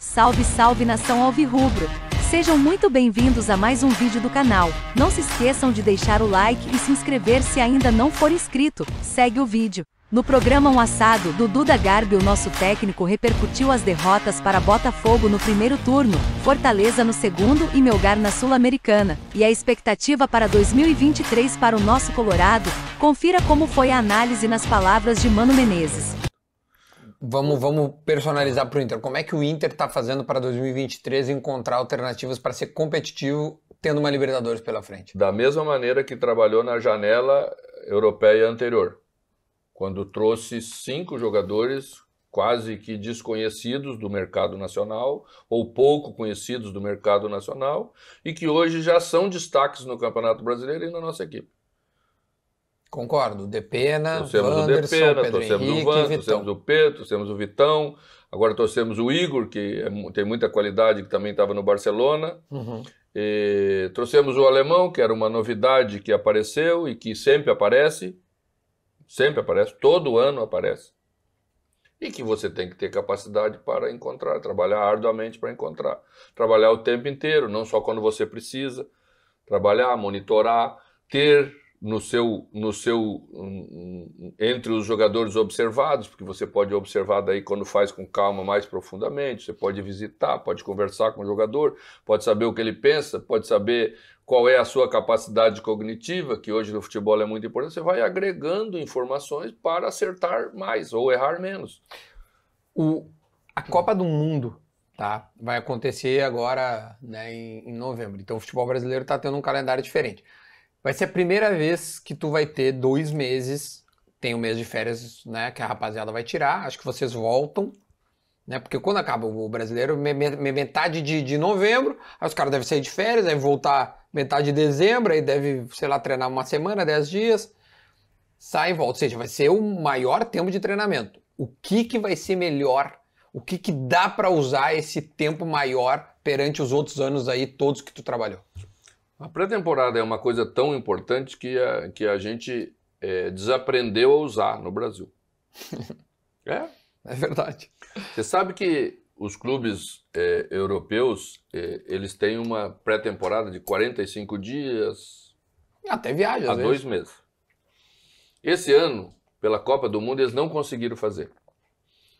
Salve, salve nação alvirrubro! Sejam muito bem-vindos a mais um vídeo do canal. Não se esqueçam de deixar o like e se inscrever se ainda não for inscrito. Segue o vídeo. No programa Um Assado, Duda Garbi, o nosso técnico, repercutiu as derrotas para Botafogo no primeiro turno, Fortaleza no segundo e Melgar na Sul-Americana. E a expectativa para 2023 para o nosso Colorado? Confira como foi a análise nas palavras de Mano Menezes. Vamos personalizar para o Inter. Como é que o Inter está fazendo para 2023 encontrar alternativas para ser competitivo, tendo uma Libertadores pela frente? Da mesma maneira que trabalhou na janela europeia anterior, quando trouxe 5 jogadores quase que desconhecidos do mercado nacional, ou pouco conhecidos do mercado nacional, e que hoje já são destaques no Campeonato Brasileiro e na nossa equipe. Concordo. Depena, Torcemos Wanderson, o Depena, Pedro torcemos Henrique, o Wanderson, Vitão. torcemos o Pedro, torcemos o Vitão, agora torcemos o Igor, que tem muita qualidade, que também estava no Barcelona. E trouxemos o Alemão, que era uma novidade que apareceu e que sempre aparece, todo ano aparece. E que você tem que ter capacidade para encontrar, trabalhar arduamente para encontrar. Trabalhar o tempo inteiro, não só quando você precisa. Trabalhar, monitorar, ter entre os jogadores observados, porque você pode observar daí quando faz com calma mais profundamente, você pode visitar, pode conversar com o jogador, pode saber o que ele pensa, pode saber qual é a sua capacidade cognitiva, que hoje no futebol é muito importante, você vai agregando informações para acertar mais ou errar menos. A Copa do Mundo, tá, vai acontecer agora, né, em novembro, então o futebol brasileiro está tendo um calendário diferente. Vai ser a primeira vez que tu vai ter 2 meses, tem um mês de férias, né, que a rapaziada vai tirar, acho que vocês voltam, né, porque quando acaba o brasileiro, metade de novembro, aí os caras devem sair de férias, aí voltar metade de dezembro, aí deve, sei lá, treinar uma semana, 10 dias, sai e volta, ou seja, vai ser o maior tempo de treinamento. O que vai ser melhor? O que dá para usar esse tempo maior perante os outros anos aí, todos que tu trabalhou? A pré-temporada é uma coisa tão importante que a gente desaprendeu a usar no Brasil. É verdade. Você sabe que os clubes europeus, eles têm uma pré-temporada de 45 dias Até viagem, a às 2 meses. Esse ano, pela Copa do Mundo, eles não conseguiram fazer.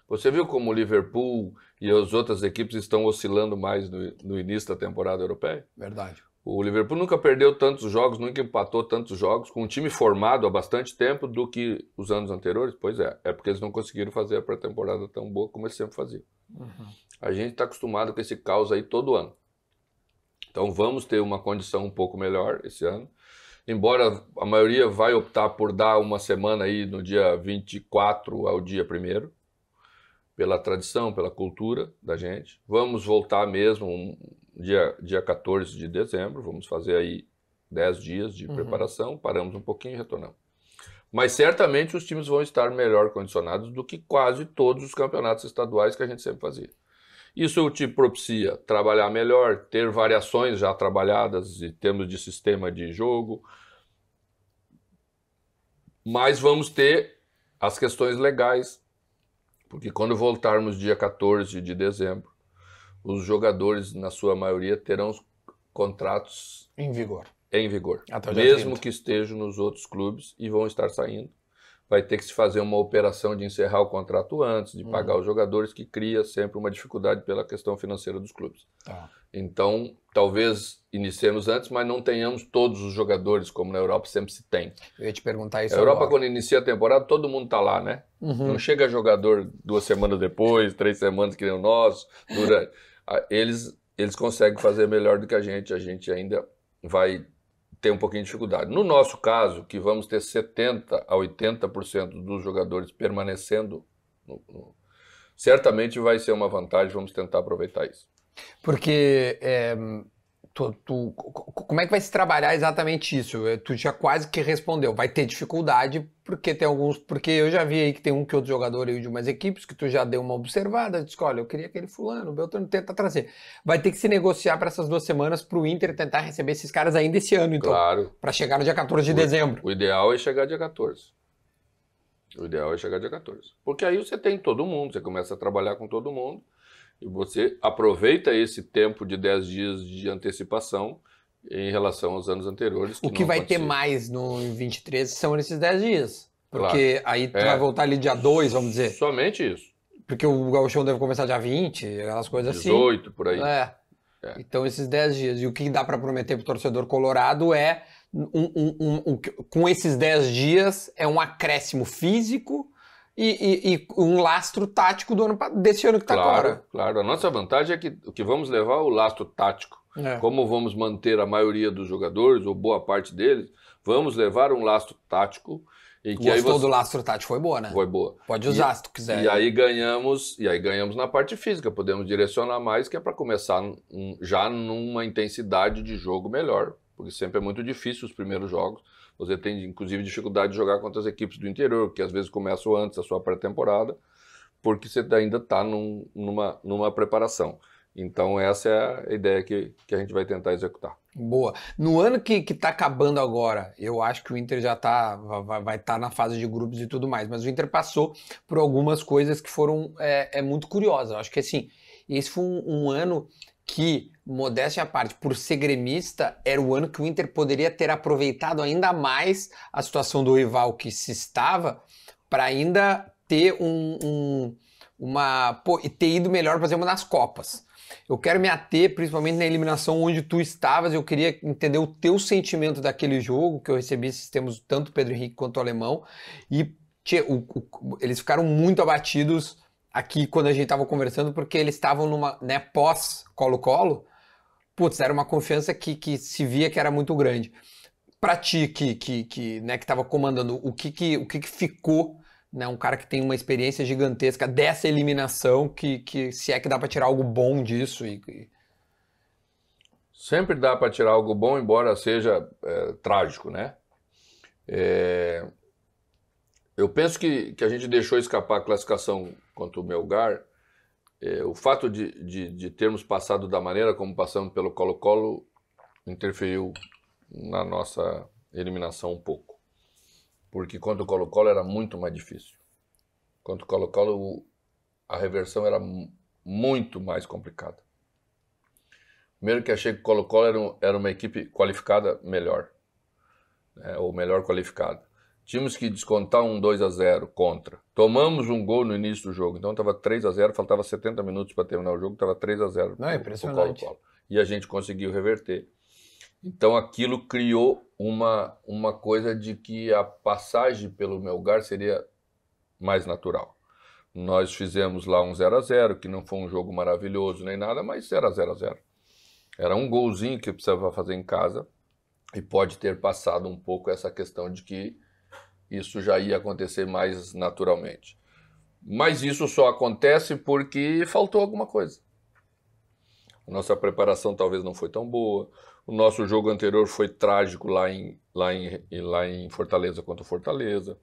Você viu como o Liverpool e as outras equipes estão oscilando mais no início da temporada europeia? Verdade. O Liverpool nunca perdeu tantos jogos, nunca empatou tantos jogos, com um time formado há bastante tempo do que os anos anteriores. Pois é porque eles não conseguiram fazer a pré-temporada tão boa como eles sempre faziam. A gente está acostumado com esse caos aí todo ano. Então vamos ter uma condição um pouco melhor esse ano. Embora a maioria vai optar por dar uma semana aí no dia 24 ao dia 1º, pela tradição, pela cultura da gente. Vamos voltar mesmo dia 14 de dezembro, vamos fazer aí 10 dias de preparação, paramos um pouquinho e retornamos. Mas certamente os times vão estar melhor condicionados do que quase todos os campeonatos estaduais que a gente sempre fazia. Isso te propicia trabalhar melhor, ter variações já trabalhadas em termos de sistema de jogo, mas vamos ter as questões legais, porque quando voltarmos dia 14 de dezembro, os jogadores, na sua maioria, terão contratos em vigor. Até o dia mesmo 30. que estejam nos outros clubes e vão estar saindo. Vai ter que se fazer uma operação de encerrar o contrato antes, de pagar os jogadores, que cria sempre uma dificuldade pela questão financeira dos clubes. Tá. Então, talvez iniciemos antes, mas não tenhamos todos os jogadores, como na Europa sempre se tem. Eu ia te perguntar isso A Europa, agora. quando inicia a temporada, todo mundo tá lá, né? Não chega jogador 2 semanas depois, 3 semanas que nem o nosso. Eles conseguem fazer melhor do que a gente ainda vai ter um pouquinho de dificuldade. No nosso caso, que vamos ter 70% a 80% dos jogadores permanecendo, certamente vai ser uma vantagem, vamos tentar aproveitar isso. Porque como é que vai se trabalhar exatamente isso? Tu já quase que respondeu. Vai ter dificuldade porque tem alguns... Porque eu já vi aí que tem um que outro jogador aí de umas equipes que tu já deu uma observada, disse, olha, eu queria aquele fulano, o Beltrano tenta trazer. Vai ter que se negociar para essas 2 semanas para o Inter tentar receber esses caras ainda esse ano, então. Claro. Para chegar no dia 14 de dezembro. O ideal é chegar dia 14. Porque aí você tem todo mundo, você começa a trabalhar com todo mundo E você aproveita esse tempo de 10 dias de antecipação em relação aos anos anteriores. O que vai ter mais no 23 são esses 10 dias. Porque aí tu vai voltar ali dia 2, vamos dizer. Somente isso. Porque o Gauchão deve começar dia 20, aquelas coisas 18, assim. por aí. Então esses 10 dias. E o que dá para prometer pro torcedor colorado é, com esses 10 dias, é um acréscimo físico e um lastro tático desse ano que tá agora. Claro, a nossa vantagem é que vamos levar o lastro tático. Como vamos manter a maioria dos jogadores, ou boa parte deles, vamos levar um lastro tático. Gostou do lastro tático? Foi boa, né? Foi boa. Pode usar se tu quiser. E aí ganhamos na parte física, podemos direcionar mais, que é para começar já numa intensidade de jogo melhor, porque sempre é muito difícil os primeiros jogos. Você tem, inclusive, dificuldade de jogar contra as equipes do interior, que às vezes começam antes da sua pré-temporada, porque você ainda está numa preparação. Então essa é a ideia que a gente vai tentar executar. Boa. No ano que tá acabando agora, eu acho que o Inter já vai estar na fase de grupos e tudo mais, mas o Inter passou por algumas coisas que foram muito curiosas. Eu acho que assim, esse foi um ano que, modéstia à parte, por ser gremista, era o ano que o Inter poderia ter aproveitado ainda mais a situação do rival que se estava, para ainda ter e ter ido melhor, por exemplo, nas Copas. Eu quero me ater principalmente na eliminação onde tu estavas. Eu queria entender o teu sentimento daquele jogo, que eu recebi esses tempos, tanto o Pedro Henrique quanto o Alemão, e eles ficaram muito abatidos aqui quando a gente estava conversando, porque eles estavam numa, pós Colo-Colo, era uma confiança que se via que era muito grande. Para ti, que estava comandando, o que ficou, né, um cara que tem uma experiência gigantesca dessa eliminação, que se é que dá para tirar algo bom disso? Sempre dá para tirar algo bom, embora seja trágico, né? Eu penso que a gente deixou escapar a classificação contra o Melgar. O fato de termos passado da maneira como passamos pelo Colo-Colo interferiu na nossa eliminação um pouco. Porque contra o Colo-Colo era muito mais difícil. Contra o Colo-Colo a reversão era muito mais complicada. Primeiro que achei que o Colo-Colo era uma equipe qualificada melhor, né, ou melhor qualificada. Tínhamos que descontar um 2-0 contra. Tomamos um gol no início do jogo, então estava 3-0, faltava 70 minutos para terminar o jogo, estava 3-0 Não, é impressionante. Colo-Colo. E a gente conseguiu reverter. Então aquilo criou uma coisa de que a passagem pelo Melgar seria mais natural. Nós fizemos lá um 0-0, que não foi um jogo maravilhoso nem nada, mas era 0-0. Era um golzinho que eu precisava fazer em casa e pode ter passado um pouco essa questão de que isso já ia acontecer mais naturalmente. Mas isso só acontece porque faltou alguma coisa. A nossa preparação talvez não foi tão boa. O nosso jogo anterior foi trágico lá em Fortaleza contra o Fortaleza.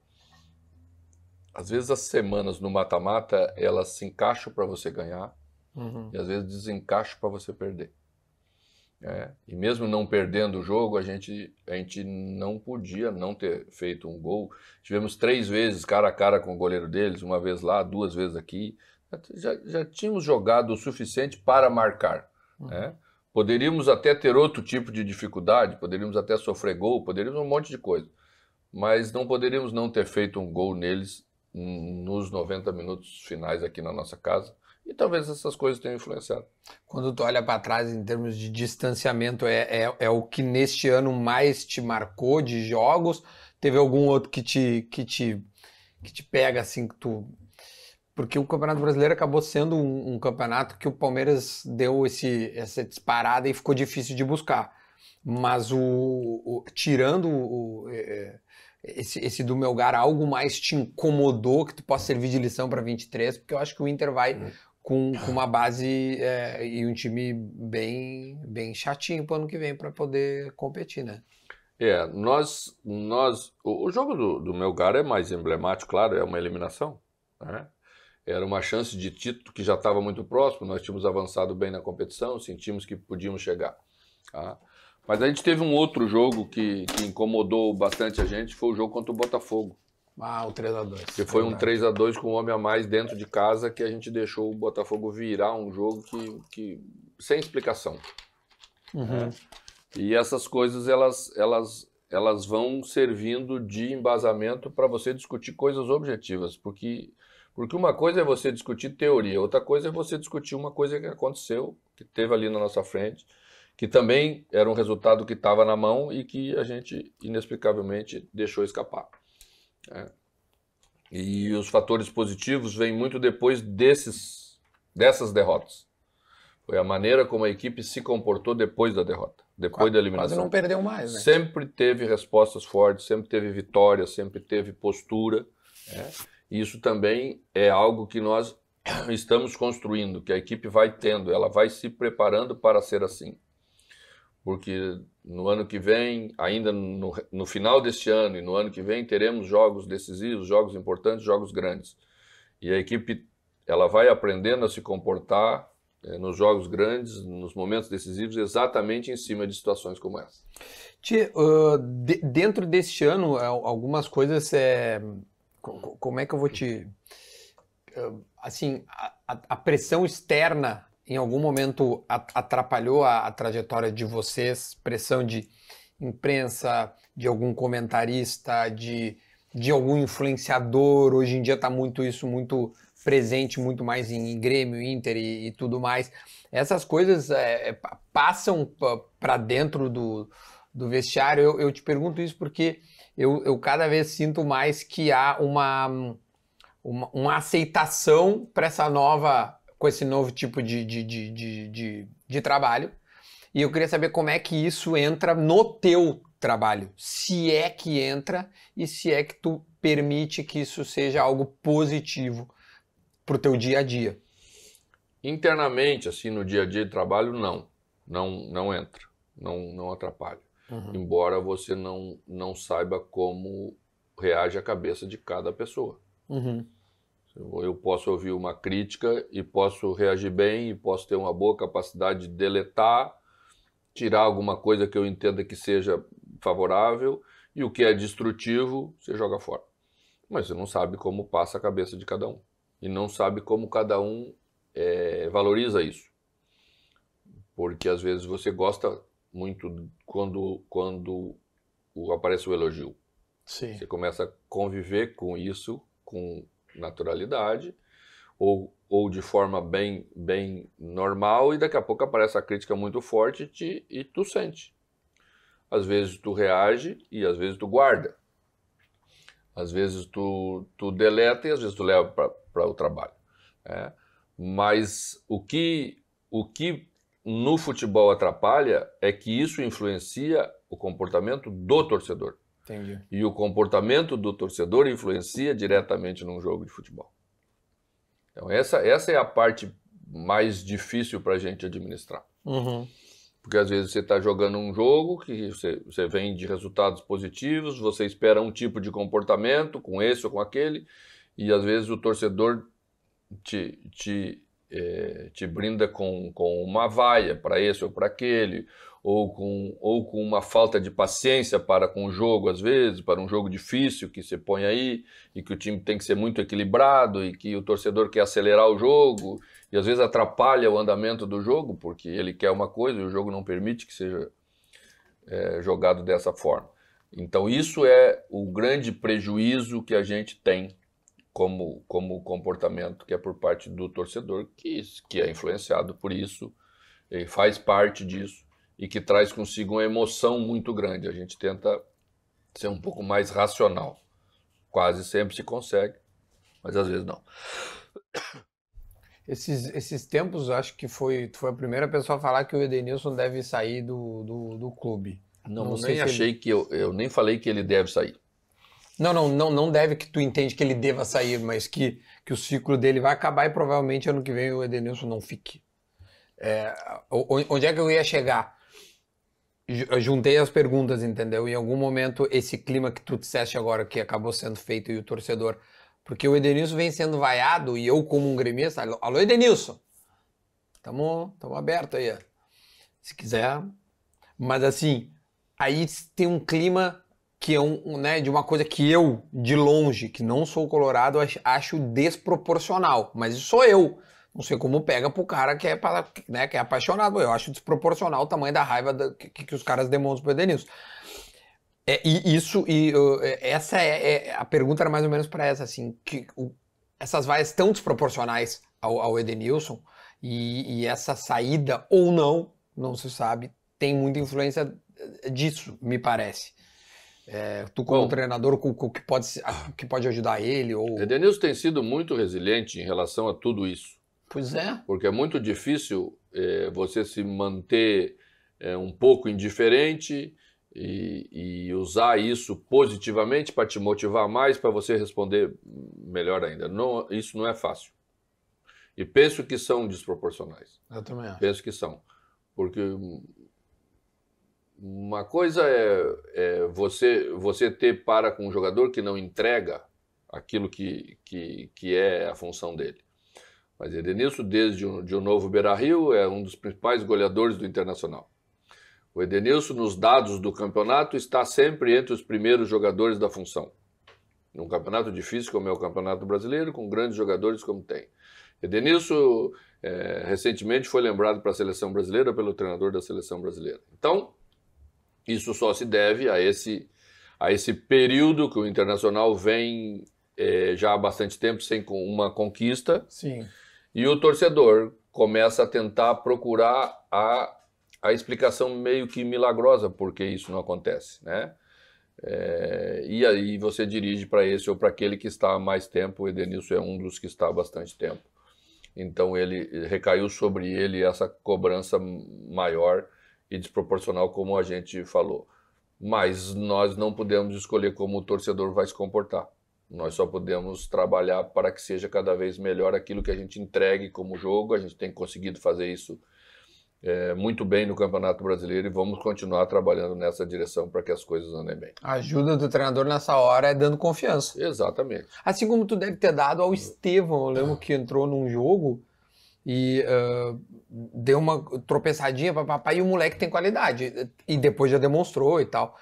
Às vezes as semanas no mata-mata, elas se encaixam para você ganhar, e às vezes desencaixam para você perder. E mesmo não perdendo o jogo, a gente não podia não ter feito um gol. Tivemos 3 vezes cara a cara com o goleiro deles, uma vez lá, 2 vezes aqui. Já tínhamos jogado o suficiente para marcar. Poderíamos até ter outro tipo de dificuldade, poderíamos até sofrer gol, poderíamos um monte de coisa. Mas não poderíamos não ter feito um gol neles nos 90 minutos finais aqui na nossa casa. E talvez essas coisas tenham influenciado. Quando tu olha para trás em termos de distanciamento, é o que neste ano mais te marcou de jogos? Teve algum outro que te pega assim, que tu... Porque o Campeonato Brasileiro acabou sendo um campeonato que o Palmeiras deu essa disparada e ficou difícil de buscar. Mas tirando esse do Melgar, algo mais te incomodou que tu possa servir de lição para 23? Porque eu acho que o Inter vai com uma base e um time bem chatinho para o ano que vem para poder competir, né? O jogo do Melgar é mais emblemático, claro, é uma eliminação, né? Era uma chance de título que já estava muito próximo, nós tínhamos avançado bem na competição, sentimos que podíamos chegar. Tá? Mas a gente teve um outro jogo que incomodou bastante a gente, foi o jogo contra o Botafogo. Ah, o 3-2. Porque foi um 3-2 com um homem a mais dentro de casa que a gente deixou o Botafogo virar um jogo que sem explicação. Uhum. E essas coisas, elas vão servindo de embasamento para você discutir coisas objetivas, porque uma coisa é você discutir teoria, outra coisa é você discutir uma coisa que aconteceu, que teve ali na nossa frente, que também era um resultado que estava na mão e que a gente inexplicavelmente deixou escapar. E os fatores positivos vêm muito depois dessas derrotas. Foi a maneira como a equipe se comportou depois da derrota, depois da eliminação. Quase não perdeu mais, né? Sempre teve respostas fortes, sempre teve vitória, sempre teve postura. E isso também é algo que nós estamos construindo, que a equipe vai tendo, ela vai se preparando para ser assim. Porque no ano que vem, ainda no final deste ano e no ano que vem, teremos jogos decisivos, jogos importantes, jogos grandes. E a equipe ela vai aprendendo a se comportar nos jogos grandes, nos momentos decisivos, exatamente em cima de situações como essa. Dentro deste ano, algumas coisas, como é que eu vou te... Assim, a pressão externa em algum momento atrapalhou a trajetória de vocês? Pressão de imprensa, de algum comentarista, de algum influenciador? Hoje em dia está muito presente, muito mais em Grêmio, Inter e tudo mais. Essas coisas passam para dentro do vestiário. Eu te pergunto isso porque eu cada vez sinto mais que há uma aceitação para com esse novo tipo de trabalho. E eu queria saber como é que isso entra no teu trabalho. Se é que entra e se é que tu permite que isso seja algo positivo para o teu dia a dia. Internamente, assim, no dia a dia de trabalho, não entra, não atrapalha. Uhum. Embora você não saiba como reage a cabeça de cada pessoa. Uhum. Eu posso ouvir uma crítica e posso reagir bem e posso ter uma boa capacidade de deletar, tirar alguma coisa que eu entenda que seja favorável e o que é destrutivo, você joga fora. Mas você não sabe como passa a cabeça de cada um. E não sabe como cada um valoriza isso. Porque às vezes você gosta muito quando aparece o elogio. Sim. Você começa a conviver com isso com naturalidade ou de forma bem normal e daqui a pouco aparece a crítica muito forte e tu sente. Às vezes tu reage e às vezes tu guarda. Às vezes tu deleta e às vezes tu leva para o trabalho. Mas o que no futebol atrapalha é que isso influencia o comportamento do torcedor. Entendi. E o comportamento do torcedor influencia diretamente num jogo de futebol. Então essa é a parte mais difícil para a gente administrar. Uhum. Porque às vezes você está jogando um jogo que você vem de resultados positivos, você espera um tipo de comportamento com esse ou com aquele, e às vezes o torcedor te brinda com uma vaia para esse ou para aquele, ou com uma falta de paciência para com o jogo, às vezes, para um jogo difícil que você põe aí, e que o time tem que ser muito equilibrado, e que o torcedor quer acelerar o jogo, e às vezes atrapalha o andamento do jogo, porque ele quer uma coisa e o jogo não permite que seja jogado dessa forma. Então isso é o grande prejuízo que a gente tem como comportamento, que é por parte do torcedor, que é influenciado por isso, faz parte disso, e que traz consigo uma emoção muito grande. A gente tenta ser um pouco mais racional. Quase sempre se consegue, mas às vezes não. Esses tempos, acho que tu foi a primeira pessoa a falar que o Edenilson deve sair do clube. Não nem achei que eu nem falei que ele deve sair. Não deve que tu entende que ele deva sair, mas que o ciclo dele vai acabar e provavelmente ano que vem o Edenilson não fique. Onde é que eu ia chegar? Eu juntei as perguntas, entendeu? Em algum momento, esse clima que tu disseste agora, que acabou sendo feito, e o torcedor... Porque o Edenilson vem sendo vaiado, e eu como um gremista... Alô, Edenilson! Tamo aberto aí, ó. Se quiser. Mas assim, aí tem um clima que é né, de uma coisa que eu, de longe, que não sou colorado, acho desproporcional. Mas sou eu. Não sei como pega pro cara que é, né, que é apaixonado. Eu acho desproporcional o tamanho da raiva que os caras demonstram pro Edenilson. Essa a pergunta era mais ou menos para essa, assim, essas vaias tão desproporcionais ao Edenilson e essa saída, ou não se sabe, tem muita influência disso, me parece. Tu como treinador, o que pode ajudar ele? Ou... Edenilson tem sido muito resiliente em relação a tudo isso. Pois é. Porque é muito difícil você se manter um pouco indiferente e usar isso positivamente para te motivar mais, para você responder melhor ainda. Isso não é fácil. E penso que são desproporcionais. Eu também acho. Penso que são. Porque uma coisa é você ter para com um jogador que não entrega aquilo que é a função dele. Mas Edenilson, desde o novo Beira-Rio, é um dos principais goleadores do Internacional. O Edenilson, nos dados do campeonato, está sempre entre os primeiros jogadores da função. Num campeonato difícil como é o Campeonato Brasileiro, com grandes jogadores como tem. Edenilson, recentemente, foi lembrado para a Seleção Brasileira pelo treinador da Seleção Brasileira. Então, isso só se deve a esse período que o Internacional vem já há bastante tempo sem uma conquista. Sim. E o torcedor começa a tentar procurar a explicação meio que milagrosa por que isso não acontece, né? E aí você dirige para esse ou para aquele que está há mais tempo. O Edenilson é um dos que está há bastante tempo. Então recaiu sobre ele essa cobrança maior e desproporcional, como a gente falou. Mas nós não podemos escolher como o torcedor vai se comportar. Nós só podemos trabalhar para que seja cada vez melhor aquilo que a gente entregue como jogo. A gente tem conseguido fazer isso muito bem no Campeonato Brasileiro e vamos continuar trabalhando nessa direção para que as coisas andem bem. A ajuda do treinador nessa hora é dando confiança. Exatamente. Assim como tu deve ter dado ao Estevão. Eu lembro que entrou num jogo e deu uma tropeçadinha para papai e o moleque tem qualidade. E depois já demonstrou e tal.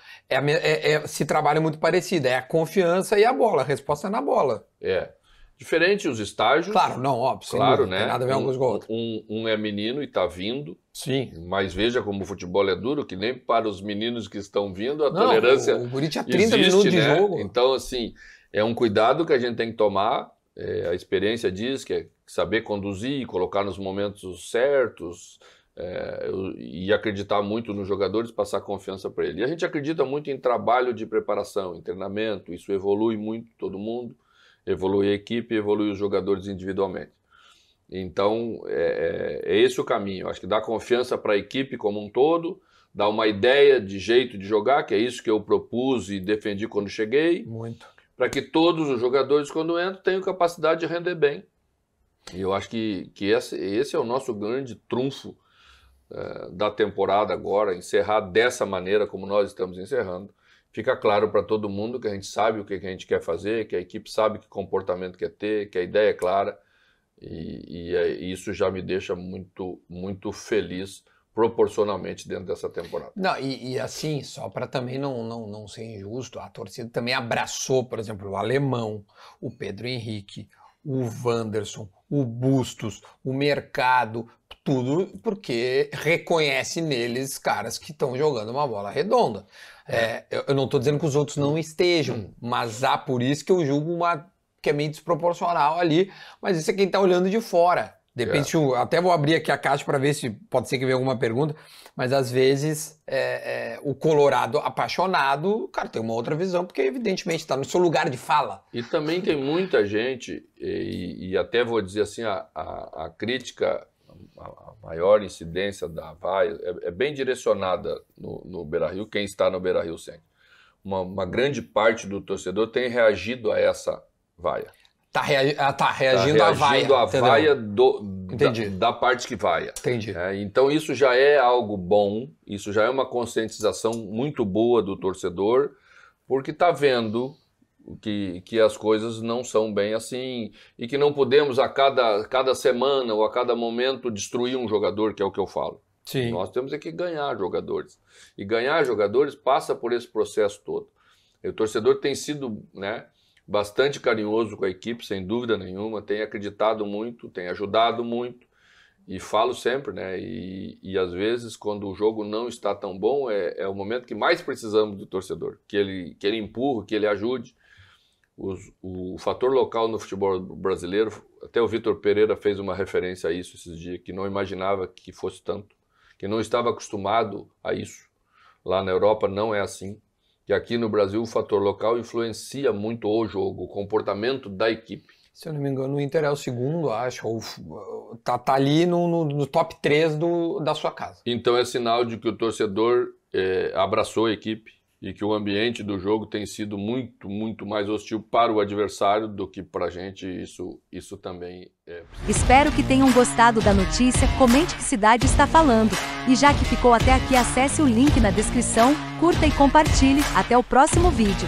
Se trabalha muito parecido. É a confiança e a bola. A resposta é na bola. Diferente os estágios. Claro, não, óbvio. Claro, né? Não tem nada a ver uma coisa com a outra. Um é menino e está vindo. Sim. Mas veja como o futebol é duro, que nem para os meninos que estão vindo a tolerância o guri tinha 30 existe, minutos de né? jogo. Então, assim, é um cuidado que a gente tem que tomar. A experiência diz que é saber conduzir, colocar nos momentos certos e acreditar muito nos jogadores, passar confiança para ele. E a gente acredita muito em trabalho de preparação, em treinamento. Isso evolui muito todo mundo. Evolui a equipe, evolui os jogadores individualmente. Então, é esse o caminho. Acho que dá confiança para a equipe como um todo, dá uma ideia de jeito de jogar, que é isso que eu propus e defendi quando cheguei. Muito. Para que todos os jogadores, quando entram, tenham capacidade de render bem. E eu acho que esse é o nosso grande trunfo da temporada agora, encerrar dessa maneira como nós estamos encerrando. Fica claro para todo mundo que a gente sabe o que a gente quer fazer, que a equipe sabe que comportamento quer ter, que a ideia é clara. E isso já me deixa muito, muito feliz proporcionalmente dentro dessa temporada. Não, e assim, só para também não ser injusto, a torcida também abraçou, por exemplo, o Alemão, o Pedro Henrique, o Wanderson, o Bustos, o Mercado, tudo porque reconhece neles caras que estão jogando uma bola redonda. Eu não estou dizendo que os outros não estejam, mas há por isso que eu julgo que é meio desproporcional ali, mas isso é quem está olhando de fora. De repente, até vou abrir aqui a caixa para ver se pode ser que venha alguma pergunta, mas às vezes o colorado apaixonado, cara, tem uma outra visão, porque evidentemente está no seu lugar de fala. E também tem muita gente, e até vou dizer assim, a crítica, a maior incidência da vaia é bem direcionada no Beira-Rio, quem está no Beira-Rio sempre. Uma grande parte do torcedor tem reagido a essa vaia. Tá reagindo à vaia. À vaia da parte que vaia. Entendi. Então isso já é algo bom, isso já é uma conscientização muito boa do torcedor, porque está vendo que as coisas não são bem assim e que não podemos a cada semana ou a cada momento destruir um jogador, que é o que eu falo. Sim. Nós temos que ganhar jogadores. E ganhar jogadores passa por esse processo todo. O torcedor tem sido, né, bastante carinhoso com a equipe, sem dúvida nenhuma, tem acreditado muito, tem ajudado muito, e falo sempre, né, e às vezes quando o jogo não está tão bom, é o momento que mais precisamos do torcedor, que ele empurre, que ele ajude. O fator local no futebol brasileiro, até o Vitor Pereira fez uma referência a isso esses dias, que não imaginava que fosse tanto, que não estava acostumado a isso. Lá na Europa não é assim. E aqui no Brasil o fator local influencia muito o jogo, o comportamento da equipe. Se eu não me engano, o Inter é o segundo, acho, ou tá ali no top 3 da sua casa. Então é sinal de que o torcedor abraçou a equipe, e que o ambiente do jogo tem sido muito, muito mais hostil para o adversário do que para a gente. Isso também é... Espero que tenham gostado da notícia, comente que cidade está falando. E já que ficou até aqui, acesse o link na descrição, curta e compartilhe. Até o próximo vídeo.